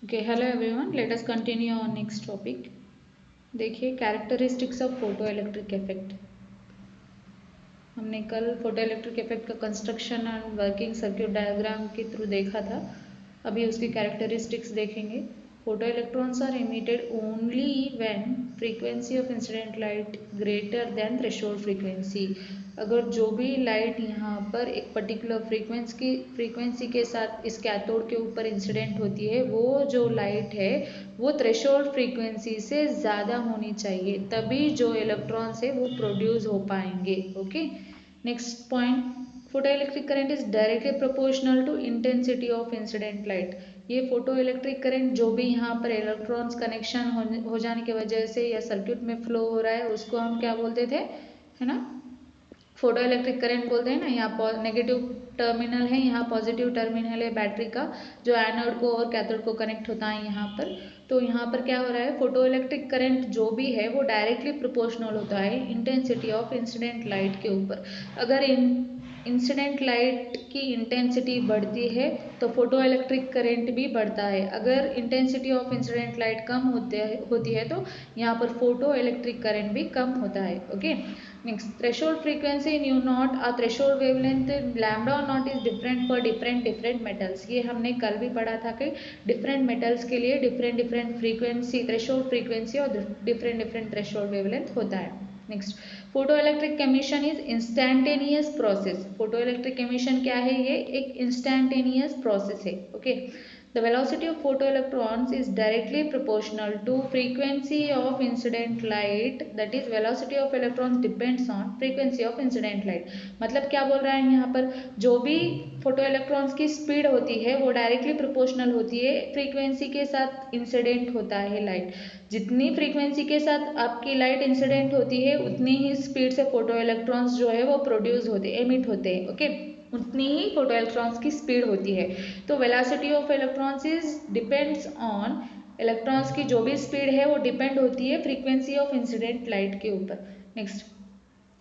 Okay, hello everyone, let us continue on next topic. देखिए, characteristics of photoelectric effect. हमने कल photoelectric effect का construction and working circuit diagram के through देखा था। अभी उसकी कैरेक्टरिस्टिक्स देखेंगे। Photoelectrons are emitted only when frequency of incident light greater than threshold frequency। अगर जो भी लाइट यहाँ पर एक पर्टिकुलर फ्रीक्वेंसी के साथ इस कैथोड के ऊपर इंसिडेंट होती है, वो जो लाइट है वो थ्रेशोल्ड फ्रीक्वेंसी से ज़्यादा होनी चाहिए, तभी जो इलेक्ट्रॉन्स है वो प्रोड्यूस हो पाएंगे। Okay, next point, photo electric current is directly proportional to intensity of incident light. ये फोटो इलेक्ट्रिक करंट जो भी यहाँ पर इलेक्ट्रॉन्स कनेक्शन हो जाने की वजह से या सर्क्यूट में फ्लो हो रहा है, उसको हम क्या बोलते थे, है ना, फोटो इलेक्ट्रिक करंट बोलते हैं ना। यहाँ नेगेटिव टर्मिनल है, यहाँ पॉजिटिव टर्मिनल है बैटरी का, जो एनोड को और कैथोड को कनेक्ट होता है यहाँ पर। तो यहाँ पर क्या हो रहा है, फोटो इलेक्ट्रिक करंट जो भी है वो डायरेक्टली प्रोपोर्शनल होता है इंटेंसिटी ऑफ इंसिडेंट लाइट के ऊपर। अगर इंसिडेंट लाइट की इंटेंसिटी बढ़ती है तो फोटो इलेक्ट्रिक करंट भी बढ़ता है। अगर इंटेंसिटी ऑफ इंसिडेंट लाइट कम होती है तो यहाँ पर फोटो इलेक्ट्रिक करंट भी कम होता है। Okay, next, threshold frequency nu naught और threshold wavelength lambda naught is different for different metals. ये हमने कल भी पढ़ा था कि डिफरेंट मेटल्स के लिए डिफरेंट फ्रीक्वेंसी, थ्रेशोल्ड फ्रीक्वेंसी और डिफरेंट थ्रेशोल्ड वेवलेंथ होता है। Next, photo electric emission is instantaneous process. Photo electric emission क्या है, ये एक इंस्टैंटेनियस प्रोसेस है। Okay, the velocity of photoelectrons is directly proportional to frequency of incident light, that is velocity of electrons depends on frequency of incident light। मतलब क्या बोल रहा है यहाँ पर, जो भी फोटो इलेक्ट्रॉन्स की स्पीड होती है वो डायरेक्टली प्रोपोर्शनल होती है फ्रीक्वेंसी के साथ इंसिडेंट होता है लाइट। जितनी फ्रीक्वेंसी के साथ आपकी लाइट इंसिडेंट होती है उतनी ही स्पीड से फोटो इलेक्ट्रॉन्स जो है वो प्रोड्यूस होते, एमिट होते हैं। ओके, उतनी ही फोटो इलेक्ट्रॉन्स की स्पीड होती है। तो velocity of electrons is depends on, electrons की जो भी स्पीड है वो डिपेंड होती है फ्रीक्वेंसी ऑफ इंसिडेंट लाइट के ऊपर। Next,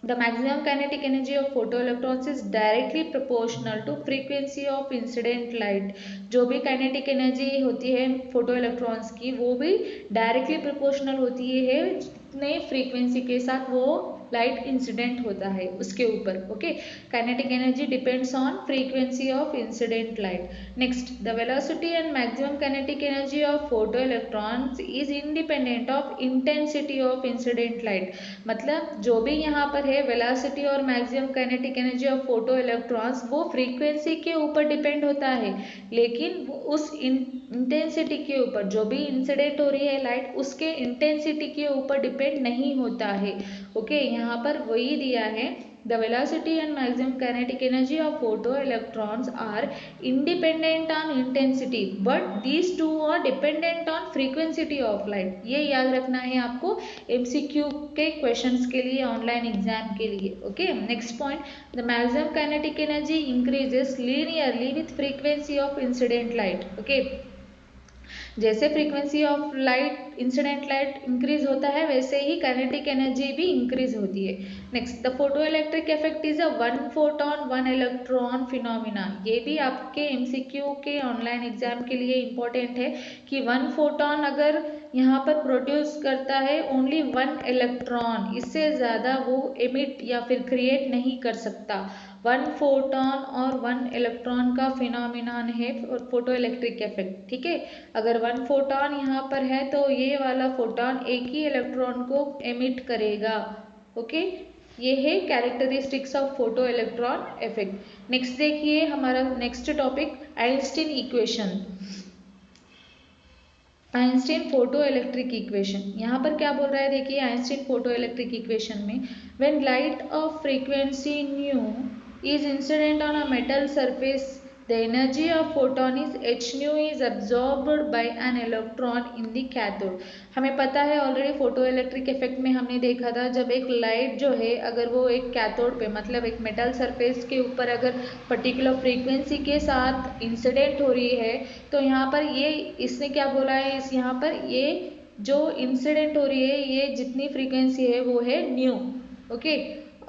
the maximum kinetic energy of photoelectrons is directly proportional to frequency of incident light। जो भी kinetic energy होती है फोटो इलेक्ट्रॉन्स की वो भी डायरेक्टली प्रोपोर्शनल होती है जितने फ्रीक्वेंसी के साथ वो लाइट इंसिडेंट होता है उसके ऊपर। Okay, kinetic energy depends on frequency of incident light. Next, the velocity and maximum kinetic energy of photo electrons is independent of intensity of incident light. मतलब जो भी यहाँ पर है वेलोसिटी और maximum kinetic energy of photo electrons वो frequency के ऊपर डिपेंड होता है, लेकिन उस इंटेंसिटी के ऊपर, जो भी इंसिडेंट हो रही है लाइट उसके इंटेंसिटी के ऊपर डिपेंड नहीं होता है। ओके, यहाँ पर वही दिया है, the velocity and maximum kinetic energy of photoelectrons are independent on intensity but these two are dependent on frequency of light। ये याद रखना है आपको MCQ के क्वेश्चंस के लिए, ऑनलाइन एग्जाम के लिए। Okay, next point, the maximum kinetic energy increases linearly with frequency of incident light। Okay, जैसे frequency of light, incident light increase होता है वैसे ही काइनेटिक एनर्जी भी इंक्रीज होती है। Next, the photoelectric effect is a one photon one electron phenomena. ये भी आपके एमसीक्यू के ऑनलाइन एग्जाम के लिए इम्पोर्टेंट है कि वन फोटोन अगर यहाँ पर प्रोड्यूस करता है ओनली वन इलेक्ट्रॉन, इससे ज़्यादा वो एमिट या फिर क्रिएट नहीं कर सकता। वन फोटोन और वन इलेक्ट्रॉन का फिनोमिनन है फोटो इलेक्ट्रिक इफेक्ट। ठीक है, अगर वन फोटोन यहाँ पर है तो ये वाला फोटोन एक ही इलेक्ट्रॉन को एमिट करेगा। ओके, ये है characteristics of photo electron effect. Next देखिए हमारा next topic, Einstein equation, Einstein photo electric equation. यहाँ पर क्या बोल रहा है, देखिए आइंस्टीन फोटो इलेक्ट्रिक इक्वेशन में, when light of frequency new is incident on a metal surface, the energy of photon is h nu is absorbed by an electron in the cathode। हमें पता है ऑलरेडी फोटो इलेक्ट्रिक इफेक्ट में हमने देखा था, जब एक लाइट जो है अगर वो एक कैथोड पे मतलब एक मेटल सरफेस के ऊपर अगर पर्टिकुलर फ्रीक्वेंसी के साथ इंसिडेंट हो रही है तो यहाँ पर ये इसने क्या बोला है, इस यहाँ पर ये जो इंसिडेंट हो रही है ये जितनी फ्रीक्वेंसी है वो है न्यू। ओके,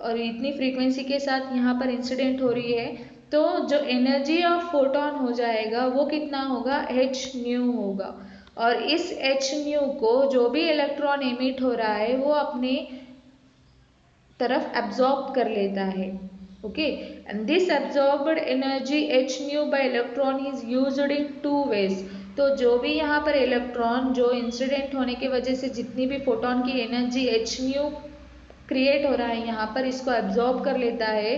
और इतनी फ्रीक्वेंसी के साथ यहाँ पर इंसिडेंट हो रही है तो जो एनर्जी ऑफ फोटोन हो जाएगा वो कितना होगा, h न्यू होगा। और इस h न्यू को जो भी इलेक्ट्रॉन एमिट हो रहा है वो अपने तरफ एब्जॉर्ब कर लेता है। Okay, and this absorbed energy h nu by electron is used in two ways. तो जो भी यहाँ पर इलेक्ट्रॉन जो इंसिडेंट होने की वजह से जितनी भी फोटोन की एनर्जी h न्यू क्रिएट हो रहा है यहाँ पर, इसको एब्जॉर्ब कर लेता है।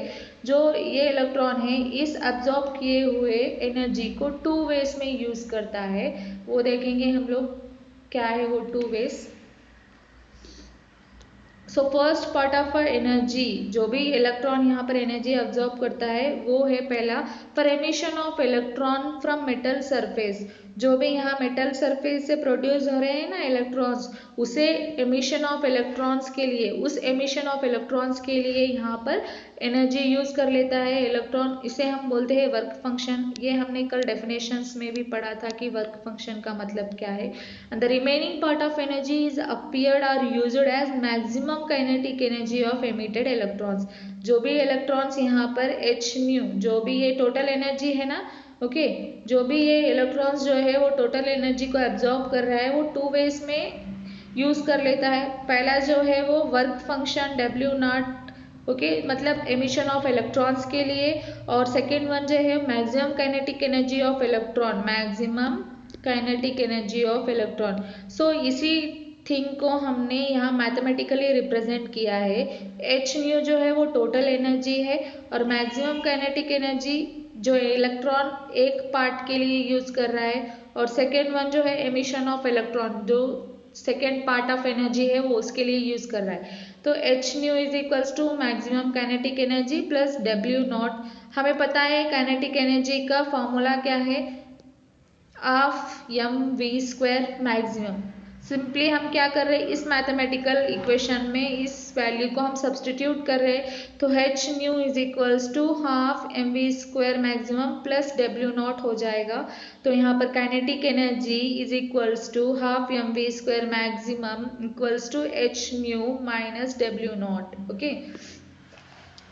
जो ये इलेक्ट्रॉन है इस एब्जॉर्ब किए हुए एनर्जी को टू वेज में यूज करता है। वो देखेंगे हम लोग क्या है वो two ways. So first part of energy, जो भी इलेक्ट्रॉन यहाँ पर एनर्जी एब्जॉर्ब करता है वो है पहला, for emission of electron from metal surface. जो भी यहाँ मेटल सरफेस से प्रोड्यूस हो रहे हैं ना इलेक्ट्रॉन्स, उसे एमिशन ऑफ इलेक्ट्रॉन्स के लिए, उस एमिशन ऑफ इलेक्ट्रॉन्स के लिए यहाँ पर एनर्जी यूज कर लेता है इलेक्ट्रॉन। इसे हम बोलते हैं वर्क फंक्शन। ये हमने कल डेफिनेशंस में भी पढ़ा था कि वर्क फंक्शन का मतलब क्या है। And the remaining part of energy is appeared और used as maximum kinetic energy of emitted electrons. जो भी इलेक्ट्रॉन्स यहाँ पर h न्यू, जो भी ये टोटल एनर्जी है ना, ओके, जो भी ये इलेक्ट्रॉन्स जो है वो टोटल एनर्जी को एब्जॉर्ब कर रहा है, वो टू वेज में यूज कर लेता है। पहला जो है वो वर्क फंक्शन W0, ओके, मतलब एमिशन ऑफ इलेक्ट्रॉन्स के लिए, और सेकेंड वन जो है maximum kinetic energy of electron, maximum kinetic energy of electron. So इसी थिंग को हमने यहाँ मैथमेटिकली रिप्रेजेंट किया है। h न्यू जो है वो टोटल एनर्जी है, और मैक्सिमम काइनेटिक एनर्जी जो इलेक्ट्रॉन एक पार्ट के लिए यूज कर रहा है, और सेकेंड वन जो है एमिशन ऑफ इलेक्ट्रॉन, जो सेकेंड पार्ट ऑफ एनर्जी है वो उसके लिए यूज कर रहा है। तो h nu is equals to maximum kinetic energy plus W0। हमें पता है काइनेटिक एनर्जी का फॉर्मूला क्या है, हाफ mv² मैक्सिमम। सिंपली हम क्या कर रहे हैं, इस मैथमेटिकल इक्वेशन में इस वैल्यू को हम सब्सटीट्यूट कर रहे हैं। तो h nu is equals to half mv² maximum plus W0 हो जाएगा। तो यहाँ पर kinetic energy is equals to half mv² maximum equals to h nu minus W0। Okay,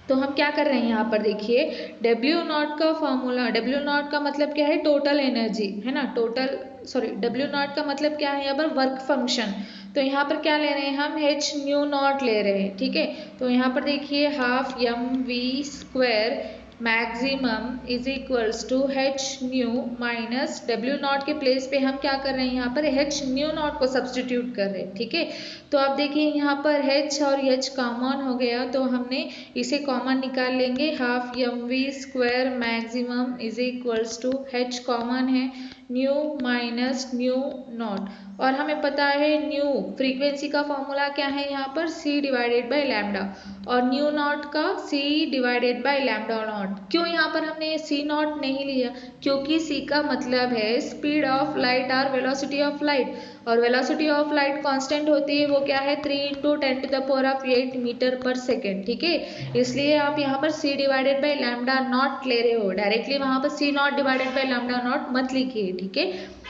तो हम क्या कर रहे हैं यहाँ पर देखिए, W0 का फॉर्मूला, W0 का मतलब क्या है, टोटल एनर्जी है ना, टोटल सॉरी W0 का मतलब क्या है यहाँ पर, वर्क फंक्शन। तो यहाँ पर क्या ले रहे हैं हम, h न्यू नॉट ले रहे हैं, ठीक है। तो यहाँ पर देखिए half mv² maximum is equals to h nu minus W0 के प्लेस पे हम क्या कर रहे हैं यहाँ पर h न्यू नॉट को सब्सटीट्यूट कर रहे हैं, ठीक है। तो आप देखिए यहाँ पर h और h कॉमन हो गया, तो हमने इसे कॉमन निकाल लेंगे। Half mv² maximum is equals to h common है, न्यू माइनस न्यू नॉट, और हमें पता है न्यू फ्रीक्वेंसी का फॉर्मूला क्या है यहाँ पर, c डिवाइडेड बाई लैम्डा, और न्यू नॉट का c divided by lambda not. क्यों यहाँ पर हमने c नॉट नहीं लिया, क्योंकि c का मतलब है स्पीड ऑफ लाइट और वेलोसिटी ऑफ लाइट, और वेलोसिटी ऑफ लाइट कांस्टेंट होती है, वो क्या है 3 × 10⁸ मीटर पर सेकेंड, ठीक है। इसलिए आप यहाँ पर c divided by lambda not ले रहे हो, डायरेक्टली वहाँ पर c not divided by lambda not मत लिखिए, ठीक है।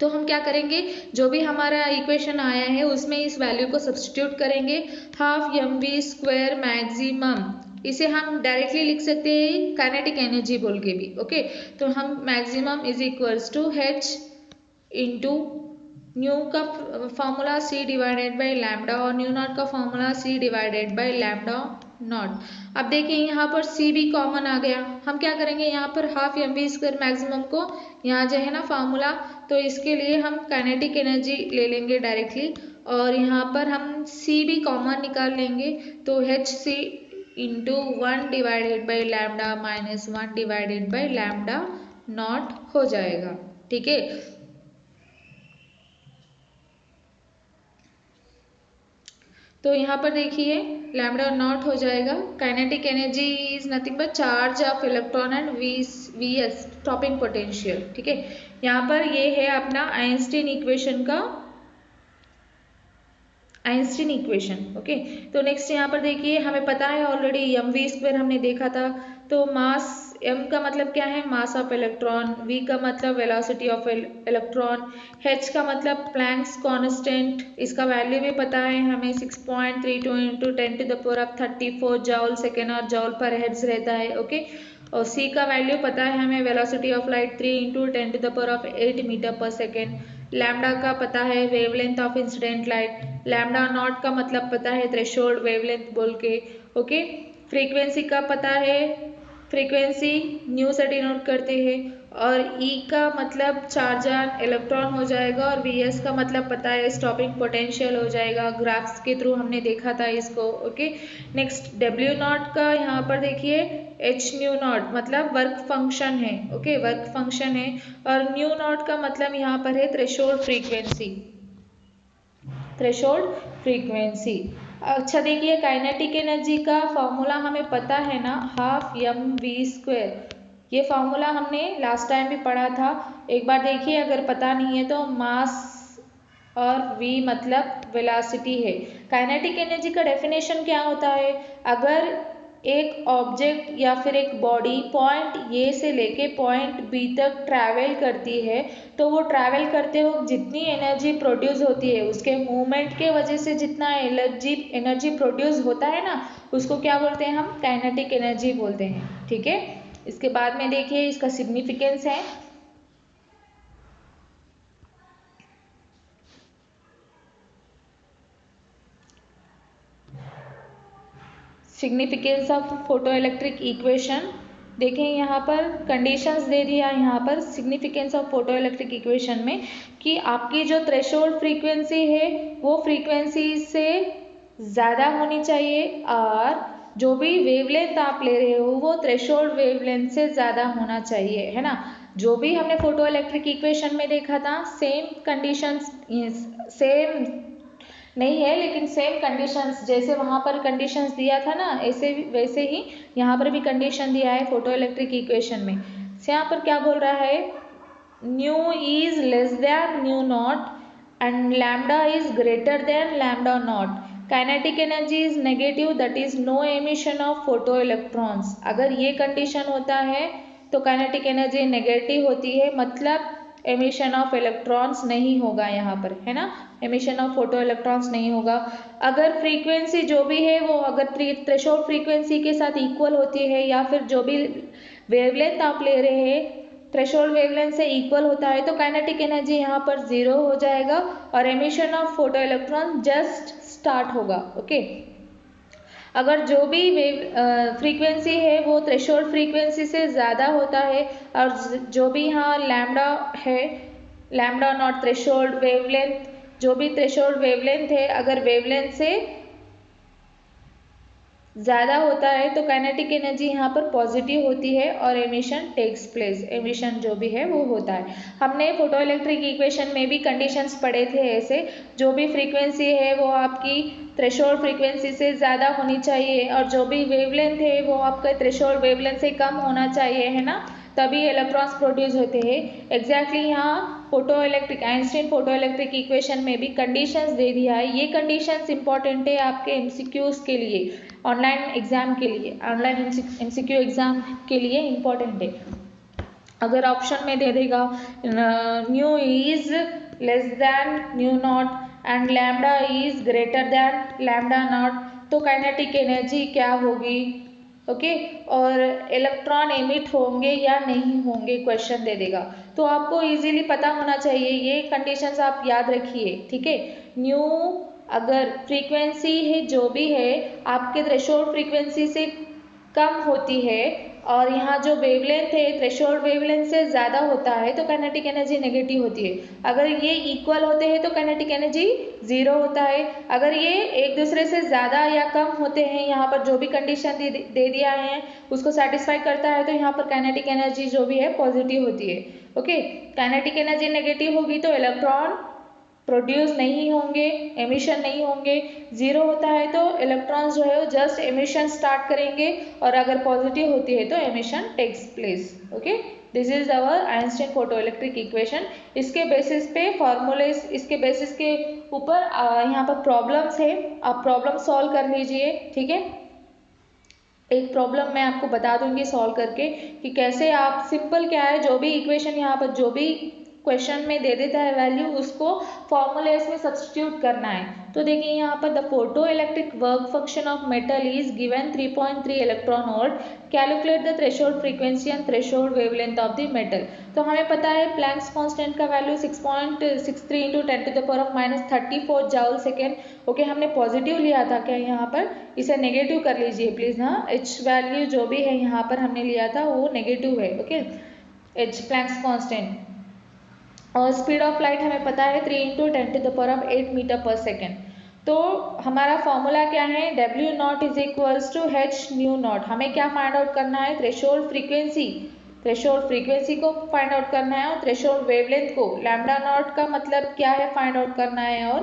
तो हम क्या करेंगे, जो भी हमारा इक्वेशन आया है उसमें इस वैल्यू को सब्स्टिट्यूट करेंगे, हाफ mv² मैक्सिमम, इसे हम डायरेक्टली लिख सकते हैं काइनेटिक एनर्जी बोल के भी, ओके। तो हम maximum is equals to h into nu का formula c divided by lambda, और न्यू नॉट का formula c divided by lambda naught. अब देखिए यहाँ पर c भी कॉमन आ गया, हम क्या करेंगे यहाँ पर हाफ mv² मैक्सिमम को, यहाँ जो है ना फार्मूला, तो इसके लिए हम काइनेटिक एनर्जी ले लेंगे डायरेक्टली, और यहाँ पर हम c भी कॉमन निकाल लेंगे। तो hc into 1 divided by lambda minus 1 divided by lambda naught हो जाएगा, ठीक है। तो यहाँ पर देखिए लैम्डा नॉट हो जाएगा, kinetic energy is nothing but charge of electron and VS stopping potential, ठीक है। यहाँ पर ये है अपना आइंस्टीन इक्वेशन का, आइंस्टीन इक्वेशन, ओके। तो नेक्स्ट यहाँ पर देखिए हमें पता है ऑलरेडी mv² हमने देखा था। तो मास m का मतलब क्या है, मास ऑफ इलेक्ट्रॉन, v का मतलब वेलोसिटी ऑफ इलेक्ट्रॉन, h का मतलब प्लैंक्स कांस्टेंट, इसका वैल्यू भी पता है हमें 6.32 × 10⁻34 जॉल सेकेंड और जॉल पर हेड्स रहता है, ओके। और सी का वैल्यू पता है हमें, velocity of light 3 × 10⁸ metre per second. Lambda का पता है, wavelength of incident light. Lambda naught का मतलब पता है, थ्रेशोल्ड वेवलेंथ बोल के। ओके, फ्रीक्वेंसी का पता है, फ्रीक्वेंसी न्यू से डिनोट करते हैं। और ई का मतलब चार्ज ऑन इलेक्ट्रॉन हो जाएगा, और वी एस का मतलब पता है, स्टॉपिंग पोटेंशियल हो जाएगा। ग्राफ्स के थ्रू हमने देखा था इसको। ओके, नेक्स्ट डब्ल्यू नॉट का यहाँ पर देखिए, एच न्यू नॉट मतलब वर्क फंक्शन है। ओके, वर्क फंक्शन है। और न्यू नॉट का मतलब यहाँ पर है थ्रेशोल्ड फ्रीक्वेंसी, थ्रेशोल्ड फ्रीक्वेंसी। अच्छा देखिए, काइनेटिक एनर्जी का फॉर्मूला हमें पता है ना, ½ mv²। ये फॉर्मूला हमने लास्ट टाइम भी पढ़ा था, एक बार देखिए अगर पता नहीं है तो। मास और v मतलब वेलोसिटी है। काइनेटिक एनर्जी का डेफिनेशन क्या होता है, अगर एक ऑब्जेक्ट या फिर एक बॉडी पॉइंट ए से लेके पॉइंट बी तक ट्रैवल करती है, तो वो ट्रैवल करते वक्त जितनी एनर्जी प्रोड्यूस होती है, उसके मूवमेंट के वजह से जितना एनर्जी प्रोड्यूस होता है ना, उसको क्या बोलते हैं हम, काइनेटिक एनर्जी बोलते हैं। ठीक है, इसके बाद में देखिए इसका सिग्निफिकेंस है। Significance of photo electric equation, देखें यहाँ पर कंडीशंस दे दिया यहाँ पर significance of photo electric equation में, कि आपकी जो थ्रेशोल्ड फ्रीक्वेंसी है वो फ्रीक्वेंसी से ज़्यादा होनी चाहिए, और जो भी वेवलेंथ आप ले रहे हो वो थ्रेशोल्ड वेवलेंथ से ज़्यादा होना चाहिए, है ना। जो भी हमने फोटो इलेक्ट्रिक इक्वेशन में देखा था, सेम कंडीशंस, सेम नहीं है लेकिन सेम कंडीशंस, जैसे वहाँ पर कंडीशंस दिया था ना, ऐसे वैसे ही यहाँ पर भी कंडीशन दिया है फोटो इलेक्ट्रिक इक्वेशन में। यहाँ पर क्या बोल रहा है, nu is less than nu naught and lambda is greater than lambda naught. Kinetic energy is negative, that is no emission of photo electrons. अगर ये कंडीशन होता है तो काइनेटिक एनर्जी नेगेटिव होती है, मतलब एमिशन ऑफ इलेक्ट्रॉन्स नहीं होगा यहाँ पर, है ना, एमिशन ऑफ फोटो इलेक्ट्रॉन्स नहीं होगा। अगर फ्रीक्वेंसी जो भी है वो अगर थ्रेशोल्ड फ्रीक्वेंसी के साथ इक्वल होती है, या फिर जो भी वेवलेंथ आप ले रहे हैं थ्रेशोल्ड वेवलेंथ से इक्वल होता है, तो काइनेटिक एनर्जी यहाँ पर 0 हो जाएगा और emission of photo electron just start होगा। ओके, अगर जो भी फ्रीक्वेंसी है वो थ्रेशोल्ड फ्रीक्वेंसी से ज़्यादा होता है, और जो भी यहाँ लैम्डा है, लैम्डा नॉट थ्रेशोल्ड वेवलेंथ, जो भी थ्रेशोल्ड वेवलेंथ है, अगर वेवलेंथ से ज़्यादा होता है तो काइनेटिक एनर्जी यहाँ पर पॉजिटिव होती है और एमिशन टेक्स प्लेस, एमिशन जो भी है वो होता है। हमने फोटो इलेक्ट्रिक इक्वेशन में भी कंडीशंस पढ़े थे ऐसे, जो भी फ्रीक्वेंसी है वो आपकी थ्रेशोल्ड फ्रीक्वेंसी से ज़्यादा होनी चाहिए, और जो भी वेवलेंथ है वो आपका थ्रेशोल्ड वेवलेंथ से कम होना चाहिए, है ना, तभी इलेक्ट्रॉन्स प्रोड्यूस होते हैं। एग्जैक्टली यहाँ photo electric Einstein photo electric equation में भी कंडीशंस दे दिया है। ये कंडीशंस इंपॉर्टेंट है आपके एमसीक्यूज के लिए, ऑनलाइन एग्जाम के लिए, ऑनलाइन एमसीक्यू एग्जाम के लिए इम्पॉर्टेंट है। अगर ऑप्शन में दे देगा new is less than nu naught and lambda is greater than lambda not, तो काइनेटिक एनर्जी क्या होगी। ओके, और इलेक्ट्रॉन एमिट होंगे या नहीं होंगे, क्वेश्चन दे देगा, तो आपको इजीली पता होना चाहिए, ये कंडीशंस आप याद रखिए। ठीक है, न्यू अगर फ्रीक्वेंसी है जो भी है आपके थ्रेशोल्ड फ्रीक्वेंसी से कम होती है, और यहाँ जो वेवलेंथ है थ्रेशोल्ड वेवलेंथ से ज़्यादा होता है, तो काइनेटिक एनर्जी नेगेटिव होती है। अगर ये इक्वल होते हैं तो काइनेटिक एनर्जी 0 होता है। अगर ये एक दूसरे से ज़्यादा या कम होते हैं, यहाँ पर जो भी कंडीशन दे दिया है उसको सेटिस्फाई करता है, तो यहाँ पर काइनेटिक एनर्जी जो भी है पॉजिटिव होती है। ओके, काइनेटिक एनर्जी नेगेटिव होगी तो इलेक्ट्रॉन प्रोड्यूस नहीं होंगे, एमिशन नहीं होंगे। 0 होता है तो इलेक्ट्रॉन्स जो है वो जस्ट एमिशन स्टार्ट करेंगे, और अगर पॉजिटिव होती है तो emission takes place. Okay, this is our Einstein photo electric equation. इसके बेसिस पे फॉर्मूले, इसके बेसिस के ऊपर यहाँ पर प्रॉब्लम्स है, आप प्रॉब्लम सॉल्व कर लीजिए। ठीक है, एक प्रॉब्लम मैं आपको बता दूंगी सॉल्व करके कि कैसे आप, सिंपल क्या है, जो भी इक्वेशन यहाँ पर जो भी क्वेश्चन में दे देता है वैल्यू, उसको फॉर्मूलेस में सब्स्टिट्यूट करना है। तो देखिए यहाँ पर the photo electric work function of metal is given 3.3 electron volt, calculate the threshold frequency and threshold wavelength of the metal. तो हमें पता है प्लैंक्स कांस्टेंट का value 6.63 into 10⁻⁻34 joule second. Okay, हमने पॉजिटिव लिया था क्या यहाँ पर, इसे नेगेटिव कर लीजिए प्लीज। हाँ, एच वैल्यू जो भी है यहाँ पर हमने लिया था वो नेगेटिव है। Okay, H Planck's constant. और स्पीड ऑफ लाइट हमें पता है 3 इंटू 10⁸ मीटर पर सेकेंड। तो हमारा फॉर्मूला क्या है, W naught is equals to h nu naught. हमें क्या फाइंड आउट करना है, थ्रेशोल्ड फ्रीक्वेंसी, थ्रेशोल्ड फ्रीक्वेंसी को फाइंड आउट करना है और थ्रेशोल्ड वेवलेंथ को, लैम्डा नॉट का मतलब क्या है फाइंड आउट करना है और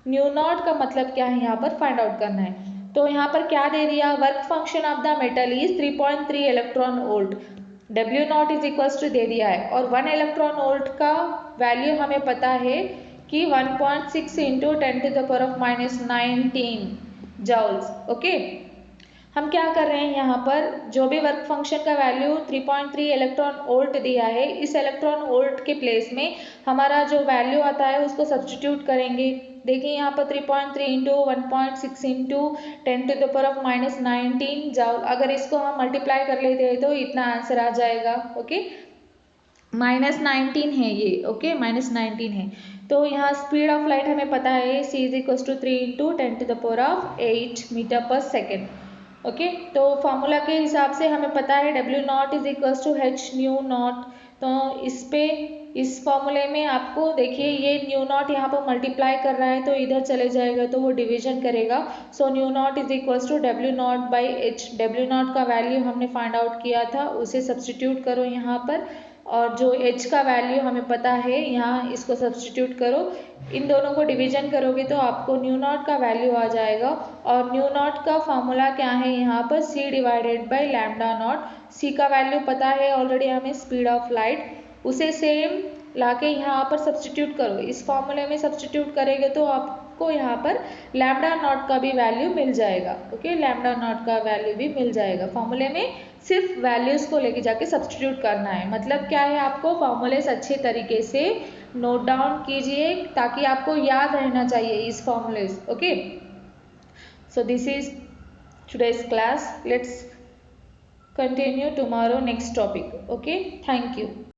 न्यू नॉट का मतलब क्या है यहाँ पर फाइंड आउट करना है। तो यहाँ पर क्या दे दिया, work function of the metal is 3.3 electron volt, W naught is equals to दे दिया है और 1 इलेक्ट्रॉन वोल्ट का वैल्यू हमें पता है कि 1.6 इंटू 10⁻⁹ जॉल्स। ओके, हम क्या कर रहे हैं यहाँ पर, जो भी वर्क फंक्शन का वैल्यू 3.3 इलेक्ट्रॉन वोल्ट दिया है, इस इलेक्ट्रॉन वोल्ट के प्लेस में हमारा जो वैल्यू आता है उसको सब्स्टिट्यूट करेंगे। देखिए यहाँ पर 3.3 इंटू 1.6 इंटू 10⁻⁹ जॉल, अगर इसको हम मल्टीप्लाई कर लेते हैं तो इतना आंसर आ जाएगा। ओके, -19 है ये। ओके, -19 है। तो यहाँ स्पीड ऑफ लाइट हमें पता है c is equal to 3 into 10⁸ metre per second. Okay, तो फार्मूला के हिसाब से हमें पता है W naught is equal to h nu naught. तो इस पे इस फॉर्मूले में आपको देखिए ये न्यू नॉट यहाँ पर मल्टीप्लाई कर रहा है तो इधर चले जाएगा तो वो डिवीजन करेगा। So nu naught is equal to W naught by h. W naught का वैल्यू हमने फाइंड आउट किया था, उसे सब्स्टिट्यूट करो यहाँ पर, और जो h का वैल्यू हमें पता है यहाँ इसको सब्स्टिट्यूट करो, इन दोनों को डिवीजन करोगे तो आपको न्यू नॉट का वैल्यू आ जाएगा। और न्यू नॉट का फॉर्मूला क्या है यहाँ पर, c divided by lambda not. c का वैल्यू पता है ऑलरेडी हमें, स्पीड ऑफ लाइट, उसे सेम लाके यहाँ पर सब्स्टिट्यूट करो, इस फॉर्मूले में सब्स्टिट्यूट करेंगे तो आपको यहाँ पर लैम्डा नॉट का भी वैल्यू मिल जाएगा। ओके, लैम्डा नॉट का वैल्यू भी मिल जाएगा। फॉर्मूले में सिर्फ वैल्यूज को लेके जाके सब्स्टिट्यूट करना है, मतलब क्या है, आपको फॉर्मूलेस अच्छे तरीके से नोट डाउन कीजिए ताकि आपको याद रहना चाहिए इस formulas. Okay, so this is today's class, let's continue tomorrow next topic. Okay, thank you.